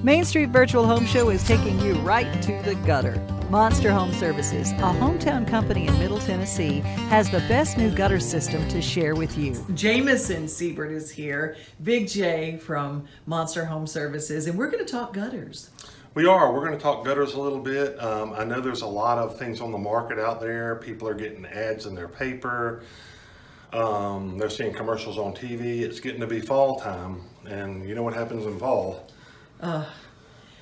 Main Street Virtual Home Show is taking you right to the gutter. Monster Home Services, a hometown company in Middle Tennessee, has the best new gutter system to share with you. Jameson Siebert is here, Big J from Monster Home Services, and we're going to talk gutters. We are. We're going to talk gutters a little bit. I know there's a lot of things on the market out there. People are getting ads in their paper. They're seeing commercials on TV. It's getting to be fall time, and you know what happens in fall.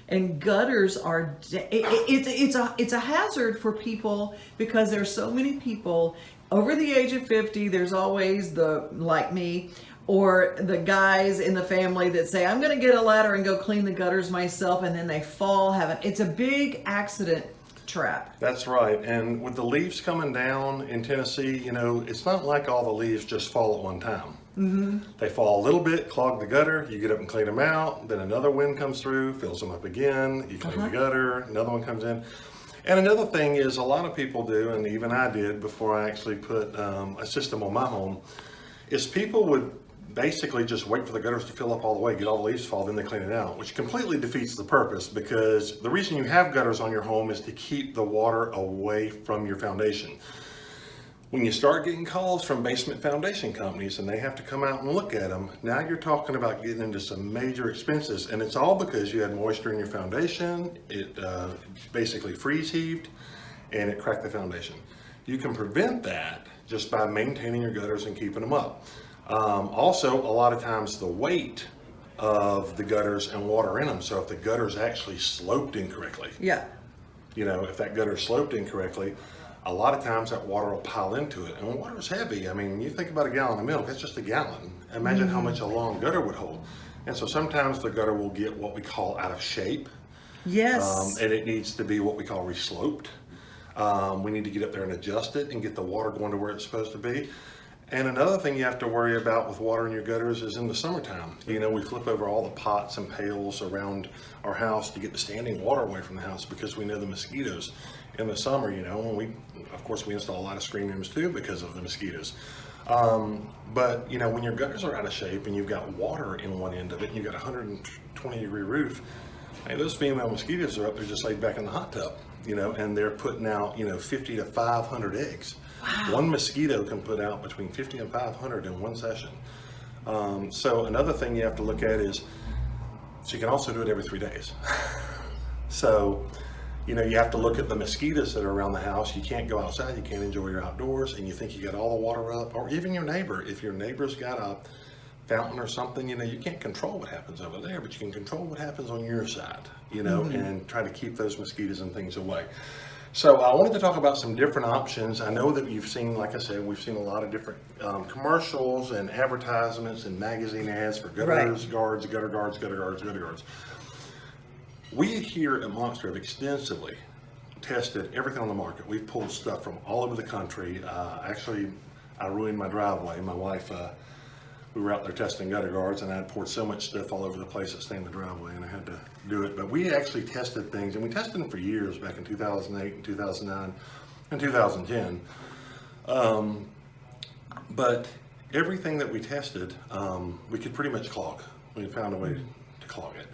And gutters are, it's a hazard for people because there's so many people over the age of 50. There's always the, like me, or the guys in the family that say, I'm going to get a ladder and go clean the gutters myself, and then they fall. It's a big accident trap. That's right. And with the leaves coming down in Tennessee, you know, it's not like all the leaves just fall at one time. Mm-hmm. They fall a little bit, clog the gutter, you get up and clean them out, then another wind comes through, fills them up again, you clean the gutter, another one comes in. And another thing is a lot of people do, and even I did before I actually put a system on my home, is people would basically just wait for the gutters to fill up all the way, get all the leaves to fall, then they clean it out, which completely defeats the purpose, because the reason you have gutters on your home is to keep the water away from your foundation. When you start getting calls from basement foundation companies and they have to come out and look at them, now you're talking about getting into some major expenses, and it's all because you had moisture in your foundation, it basically freeze heaved, and it cracked the foundation. You can prevent that just by maintaining your gutters and keeping them up. Also, a lot of times the weight of the gutters and water in them, so if the gutter's actually sloped incorrectly, you know, if that gutter sloped incorrectly, a lot of times that water will pile into it, and water is heavy. I mean, you think about a gallon of milk, that's just a gallon. Imagine how much a long gutter would hold. And so sometimes the gutter will get what we call out of shape. Yes. And it needs to be what we call resloped. We need to get up there and adjust it and get the water going to where it's supposed to be. And another thing you have to worry about with water in your gutters is in the summertime. You know, we flip over all the pots and pails around our house to get the standing water away from the house because we know the mosquitoes in the summer, you know, and we install a lot of screen rooms too because of the mosquitoes. But, you know, when your gutters are out of shape and you've got water in one end of it and you've got a 120-degree roof, hey, those female mosquitoes are up there just laid back in the hot tub, you know, and they're putting out, you know, 50 to 500 eggs. Wow. One mosquito can put out between 50 and 500 in one session. So another thing you have to look at is, so you can also do it every 3 days. So, you know, you have to look at the mosquitoes that are around the house. You can't go outside, you can't enjoy your outdoors, and you think you got all the water up, or even your neighbor. If your neighbor's got a fountain or something, you know, you can't control what happens over there, but you can control what happens on your side, you know, and try to keep those mosquitoes and things away. So I wanted to talk about some different options. I know that you've seen, like I said, we've seen a lot of different commercials and advertisements and magazine ads for gutters, guards, gutter guards, gutter guards, gutter guards. We here at Monster have extensively tested everything on the market. We've pulled stuff from all over the country. Actually, I ruined my driveway. My wife, we were out there testing gutter guards, and I had poured so much stuff all over the place that stained the driveway, and I had to do it. But we actually tested things, and we tested them for years, back in 2008 and 2009 and 2010. But everything that we tested, we could pretty much clog. We found a way to clog it.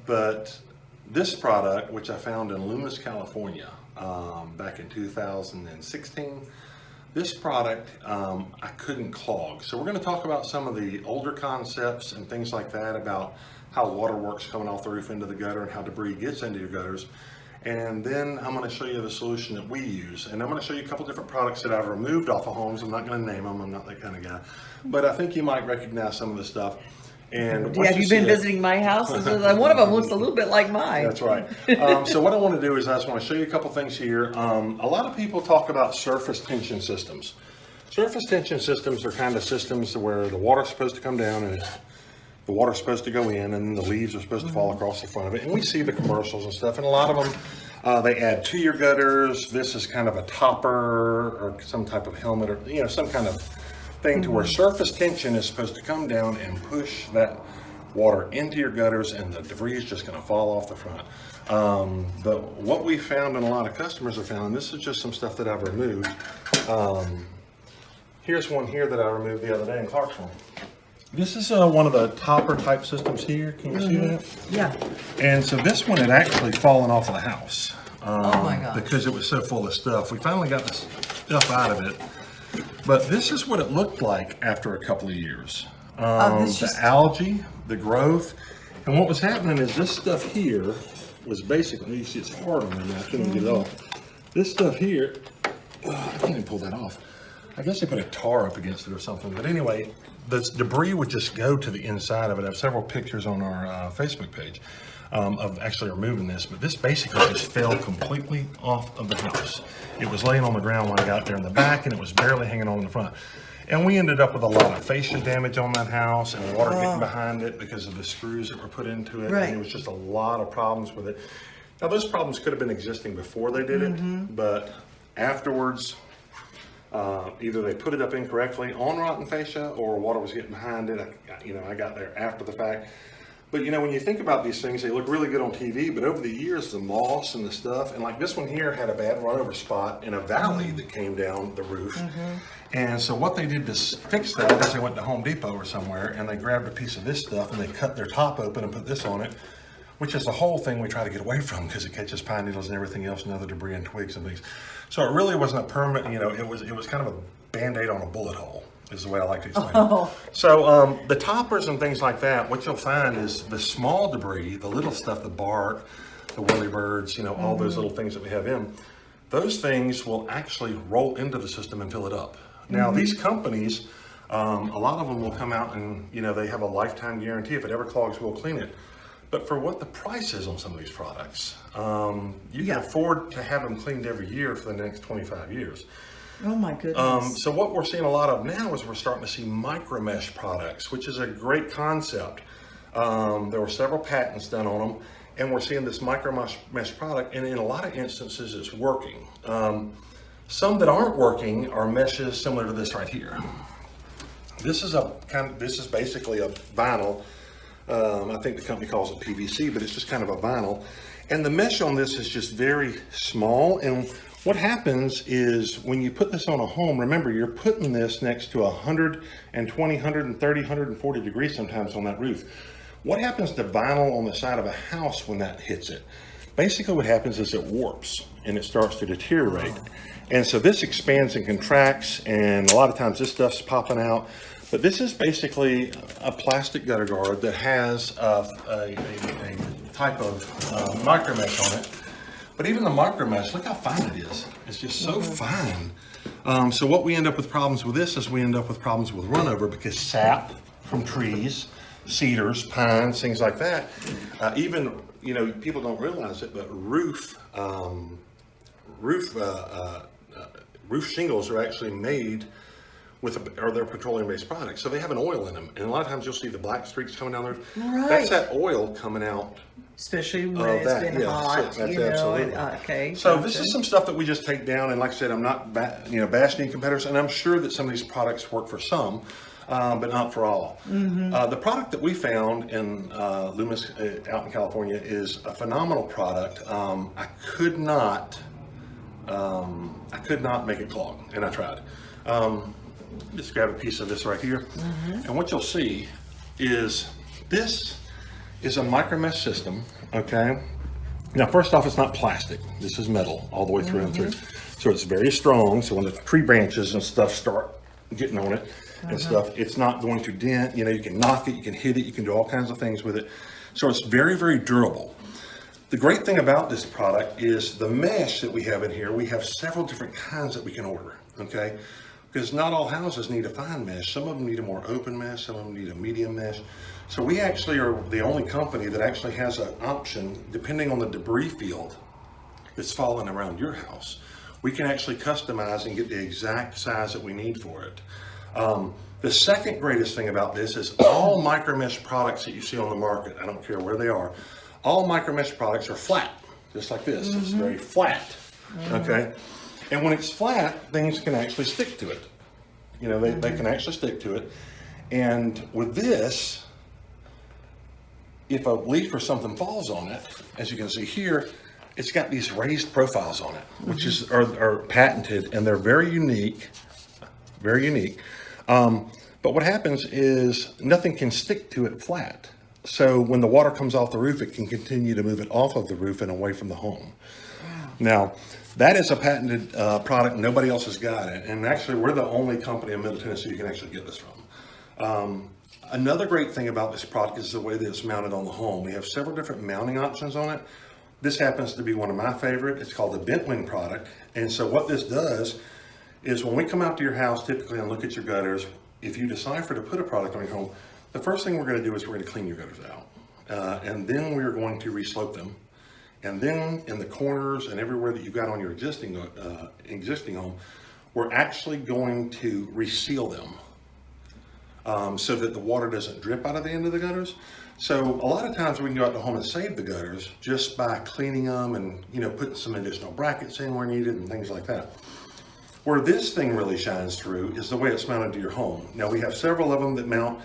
But this product, which I found in Loomis, California, back in 2016, this product I couldn't clog. So we're going to talk about some of the older concepts and things like that, about how water works coming off the roof into the gutter and how debris gets into your gutters. And then I'm going to show you the solution that we use. And I'm going to show you a couple different products that I've removed off of homes. I'm not going to name them, I'm not that kind of guy. But I think you might recognize some of the stuff. And have you been visiting my house? One of them looks a little bit like mine. That's right. So what I want to do is I just want to show you a couple things here. A lot of people talk about surface tension systems. Surface tension systems are kind of systems where the water's supposed to come down and the water's supposed to go in, and the leaves are supposed to fall across the front of it. And we see the commercials and stuff, and a lot of them, they add to your gutters. This is kind of a topper or some type of helmet, or, you know, some kind of thing to where surface tension is supposed to come down and push that water into your gutters, and the debris is just going to fall off the front. But what we found, and a lot of customers have found, and this is just some stuff that I've removed. Here's one here that I removed the other day in Clarksville. This is one of the topper type systems here. Can you see that? Yeah. And so this one had actually fallen off of the house. Oh my gosh. Because it was so full of stuff. We finally got this stuff out of it. But this is what it looked like after a couple of years. The algae, the growth, and what was happening is this stuff here was basically, you see it's hard on me now, I couldn't get it off. This stuff here, I can't even pull that off. I guess they put a tar up against it or something. But anyway, the debris would just go to the inside of it. I have several pictures on our Facebook page of actually removing this. But this basically just fell completely off of the house. It was laying on the ground when I got there in the back, and it was barely hanging on in the front. And we ended up with a lot of fascia damage on that house and water getting behind it because of the screws that were put into it. Right. And it was just a lot of problems with it. Now, those problems could have been existing before they did it, but afterwards, either they put it up incorrectly on rotten fascia or water was getting behind it. I got there after the fact. But when you think about these things, they look really good on TV, but over the years, the moss and the stuff, and like this one here had a bad runover spot in a valley that came down the roof. And so what they did to fix that is they went to Home Depot or somewhere and they grabbed a piece of this stuff and they cut their top open and put this on it, which is the whole thing we try to get away from because it catches pine needles and everything else and other debris and twigs and things. So it really wasn't a permanent, it was kind of a Band-Aid on a bullet hole, is the way I like to explain it. So the toppers and things like that, what you'll find is the small debris, the little stuff, the bark, the whirlybirds, all those little things that we have in, those things will actually roll into the system and fill it up. Now these companies, a lot of them will come out and, they have a lifetime guarantee. If it ever clogs, we'll clean it. But for what the price is on some of these products, you can afford to have them cleaned every year for the next 25 years. Oh my goodness. So what we're seeing a lot of now is we're starting to see micro mesh products, which is a great concept. There were several patents done on them, and we're seeing this micro mesh product, and in a lot of instances it's working. Some that aren't working are meshes similar to this right here. This is basically a vinyl. I think the company calls it PVC, but it's just kind of a vinyl. And the mesh on this is just very small. And what happens is when you put this on a home, remember you're putting this next to 120, 130, 140 degrees sometimes on that roof. What happens to vinyl on the side of a house when that hits it? Basically what happens is it warps and it starts to deteriorate. And so this expands and contracts, and a lot of times this stuff's popping out. But this is basically a plastic gutter guard that has a type of micro mesh on it. But even the micro mesh, look how fine it is. It's just so fine. So what we end up with problems with this is we end up with problems with runover because sap from trees, cedars, pines, things like that. Even, people don't realize it, but roof shingles are actually made or they're petroleum-based products, so they have an oil in them, and a lot of times you'll see the black streaks coming down there. Right. That's that oil coming out. Especially when it's been hot, absolutely. Okay. So this is some stuff that we just take down, and like I said, I'm not bashing competitors, and I'm sure that some of these products work for some, but not for all. The product that we found in Loomis out in California is a phenomenal product. I could not make it clog, and I tried. Just grab a piece of this right here, and what you'll see is this is a micro mesh system. Okay, now first off, it's not plastic. This is metal all the way through and through, so it's very strong. So when the tree branches and stuff start getting on it and stuff, it's not going to dent. You can knock it, you can hit it, you can do all kinds of things with it. So it's very, very durable. The great thing about this product is the mesh that we have in here. We have several different kinds that we can order. Okay. Because not all houses need a fine mesh. Some of them need a more open mesh, some of them need a medium mesh. So we actually are the only company that actually has an option, depending on the debris field that's falling around your house. We can actually customize and get the exact size that we need for it. The second greatest thing about this is all micro mesh products that you see on the market, I don't care where they are, all micro mesh products are flat, just like this. It's very flat, okay? And when it's flat, things can actually stick to it. They can actually stick to it. And with this, if a leaf or something falls on it, as you can see here, it's got these raised profiles on it, which are patented, and they're very unique, very unique. But what happens is nothing can stick to it flat. So when the water comes off the roof, it can continue to move it off of the roof and away from the home. Now, that is a patented product. Nobody else has got it. And actually, we're the only company in Middle Tennessee you can actually get this from. Another great thing about this product is the way that it's mounted on the home. We have several different mounting options on it. This happens to be one of my favorite. It's called the bent wing product. And so what this does is when we come out to your house typically and look at your gutters, if you decide to put a product on your home, the first thing we're going to do is we're going to clean your gutters out. And then we're going to reslope them. And then in the corners and everywhere that you've got on your existing home, we're actually going to reseal them. So that the water doesn't drip out of the end of the gutters. So a lot of times we can go out to home and save the gutters just by cleaning them and putting some additional brackets in where needed and things like that. Where this thing really shines through is the way it's mounted to your home. Now we have several of them that mount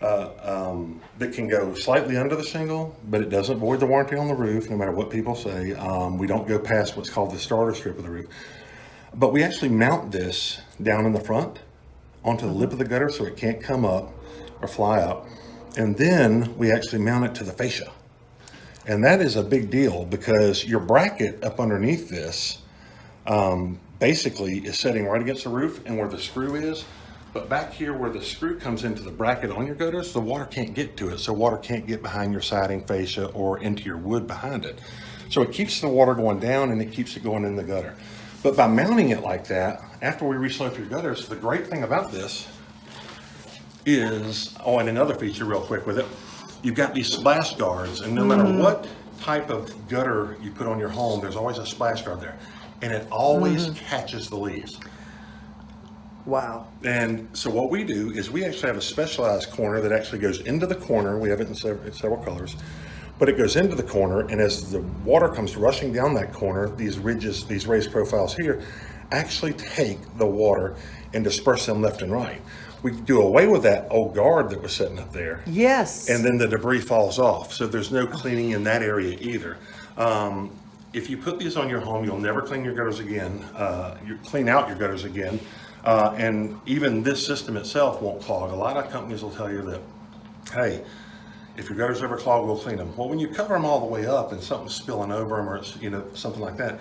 that can go slightly under the shingle, but it doesn't void the warranty on the roof no matter what people say. We don't go past what's called the starter strip of the roof. But we actually mount this down in the front onto the lip of the gutter so it can't come up or fly up. And then we actually mount it to the fascia. And that is a big deal because your bracket up underneath this basically is setting right against the roof and where the screw is. But back here where the screw comes into the bracket on your gutters, the water can't get to it. So water can't get behind your siding fascia or into your wood behind it. So it keeps the water going down and it keeps it going in the gutter. But by mounting it like that, after we reslope your gutters, the great thing about this is, and another feature real quick with it, you've got these splash guards, and no matter what type of gutter you put on your home, there's always a splash guard there, and it always catches the leaves. Wow. And so what we do is we actually have a specialized corner that actually goes into the corner. We have it in several colors. But it goes into the corner, and as the water comes rushing down that corner, these ridges, these raised profiles here, actually take the water and disperse them left and right. We do away with that old guard that was sitting up there. Yes. And then the debris falls off. So there's no cleaning in that area either. If you put these on your home, you'll never clean your gutters again. You clean out your gutters again. And even this system itself won't clog. A lot of companies will tell you that, hey, if your gutters ever clog, we'll clean them. Well, when you cover them all the way up and something's spilling over them or it's, something like that,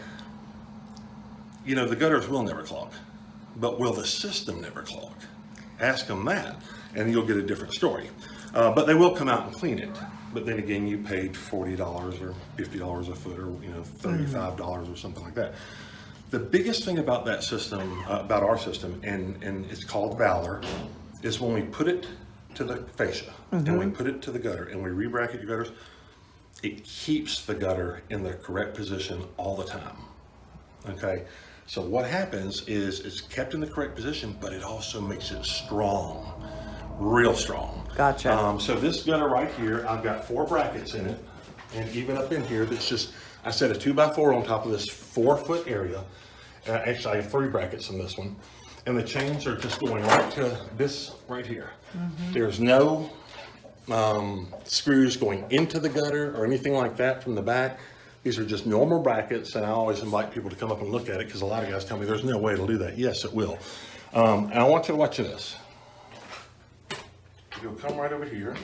the gutters will never clog. But will the system never clog? Ask them that, and you'll get a different story. But they will come out and clean it. But then again, you paid $40 or $50 a foot or $35 or something like that. The biggest thing about that system, about our system, and it's called Valor, is when we put it to the fascia and we put it to the gutter and we re-bracket your gutters, it keeps the gutter in the correct position all the time. Okay, so what happens is it's kept in the correct position, but it also makes it strong, real strong. Gotcha. So this gutter right here, I've got 4 brackets in it, and even up in here, that's just, I set a 2x4 on top of this 4-foot area. Actually, I have 3 brackets in this one. And the chains are just going right to this right here. There's no screws going into the gutter or anything like that from the back. These are just normal brackets, and I always invite people to come up and look at it because a lot of guys tell me there's no way it'll do that. Yes, it will. And I want you to watch this. You'll come right over here.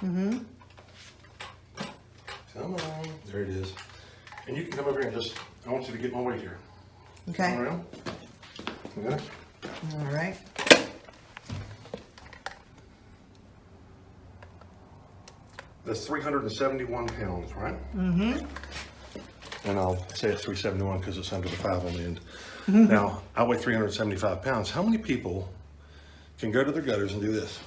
Come on. There it is. And you can come over here and just, I want you to get my weight here. Okay. Come around. Okay. All right. That's 371 pounds, right? And I'll say it's 371 because it's under the 5 on the end. Now, I weigh 375 pounds. How many people can go to their gutters and do this?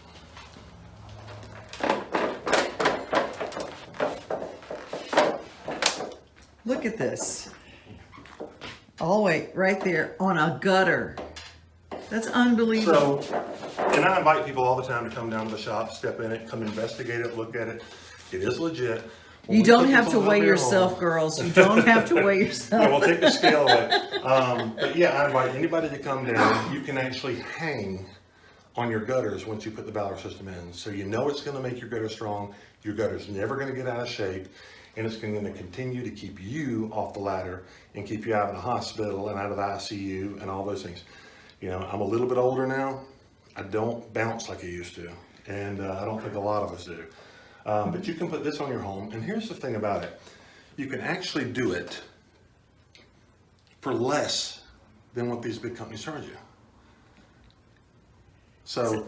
Look at this. All the way right there on a gutter. That's unbelievable. So, and I invite people all the time to come down to the shop, step in it, come investigate it, look at it. It is legit. When You we don't put have these to on weigh your yourself, home- girls. You don't have to weigh yourself. Yeah, we'll take the scale away. But yeah, I invite anybody to come down. You can actually hang on your gutters once you put the Valor system in. So you know it's going to make your gutter strong. Your gutter's never going to get out of shape. And it's going to continue to keep you off the ladder and keep you out of the hospital and out of the ICU and all those things. I'm a little bit older now. I don't bounce like I used to, and I don't think a lot of us do. But you can put this on your home, and here's the thing about it. You can actually do it for less than what these big companies charge you. So,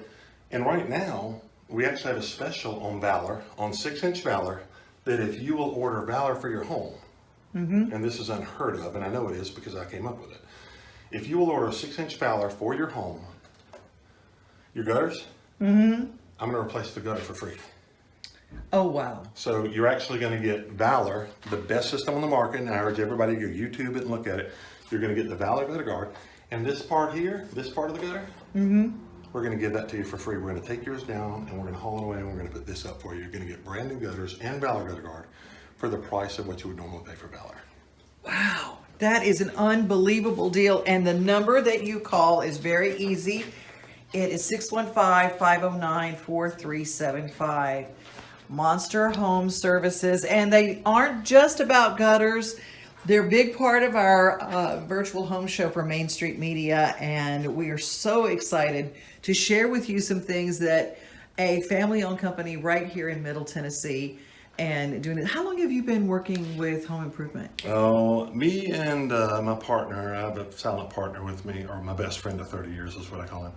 and right now, we actually have a special on Valor, on 6-inch Valor, that if you will order Valor for your home, and this is unheard of, and I know it is because I came up with it. If you will order a 6-inch Valor for your home, your gutters, I'm going to replace the gutter for free. Oh, wow. So you're actually going to get Valor, the best system on the market, and I urge everybody to go YouTube it and look at it. You're going to get the Valor gutter guard, and this part here, this part of the gutter, we're going to give that to you for free. We're going to take yours down, and we're going to haul it away, and we're going to put this up for you. You're going to get brand new gutters and Valor gutter guard for the price of what you would normally pay for Valor. Wow, that is an unbelievable deal. And the number that you call is very easy. It is 615-509-4375. Monster Home Services. And they aren't just about gutters. They're a big part of our virtual home show for Main Street Media. And we are so excited to share with you some things that a family-owned company right here in Middle Tennessee and doing it. How long have you been working with home improvement? Oh, me and my partner, I have a silent partner with me, or my best friend of 30 years is what I call him.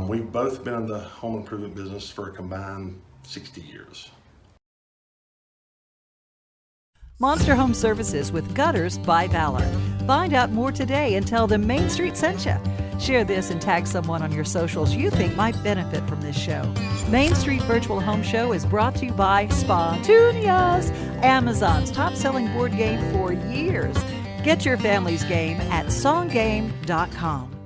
We've both been in the home improvement business for a combined 60 years. Monster Home Services with Gutters by Valor. Find out more today and tell them Main Street sent you. Share this and tag someone on your socials you think might benefit from this show. Main Street Virtual Home Show is brought to you by Spawntunias, Amazon's top-selling board game for years. Get your family's game at songgame.com.